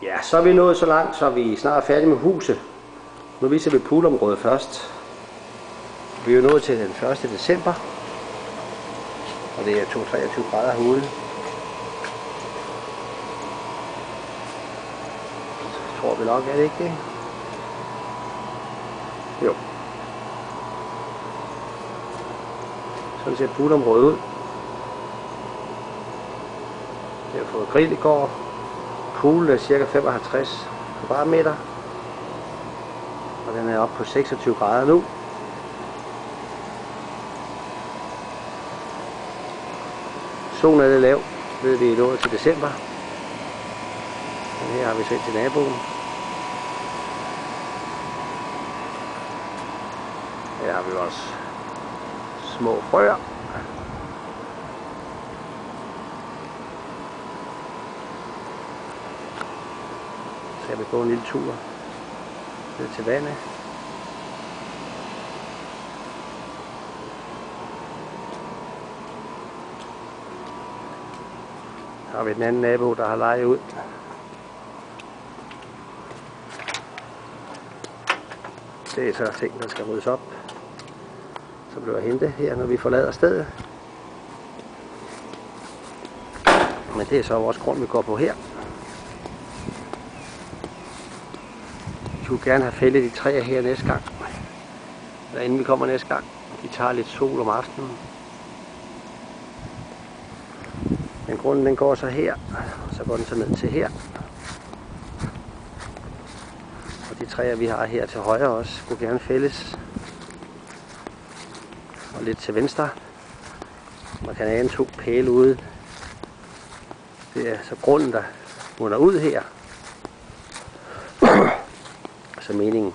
Ja, så er vi nået så langt, så vi snart er færdige med huset. Nu viser vi poolområdet først. Vi er jo nået til den 1. december. Og det er 23 grader herude. Så tror vi nok, er det ikke det? Jo. Sådan ser poolområdet ud. Vi har fået grill i går. Poolen er cirka 55 kvadratmeter. Og den er oppe på 26 grader nu. Solen er lidt lav, ved vi er nået til december. Og her har vi set til naboen. Her har vi også små frøer. Så kan vi gå en lille tur ned til vandet. Så har vi den anden nabo, der har lejet ud. Det er så ting, der skal ryddes op. Så bliver jeg hentet her, når vi forlader stedet. Men det er så vores grund, vi går på her. Vi skulle gerne have fældet de træer her næste gang. Eller inden vi kommer næste gang. De tager lidt sol om aftenen. Men grunden den går så her, og så går den så ned til her. Og de træer vi har her til højre også, skulle gerne fældes. Og lidt til venstre. Man kan ane 2 pæle ude. Det er så grunden, der munder ud her. Så meningen,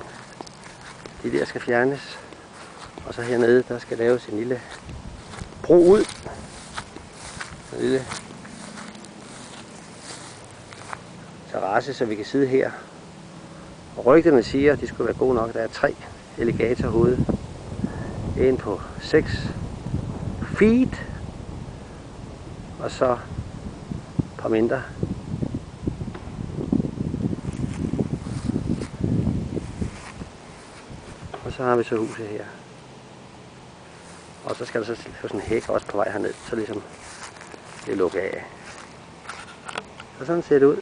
de der skal fjernes. Og så hernede, der skal laves en lille bro ud. En lille terrasse, så vi kan sidde her. Og rygterne siger, at de skulle være gode nok. Der er 3 alligatorhoved. En på 6 feet. Og så et par mindre. Og så har vi så huset her. Og så skal der så sådan en hæk også på vej herned, så ligesom det lukker af. Så sådan ser det ud.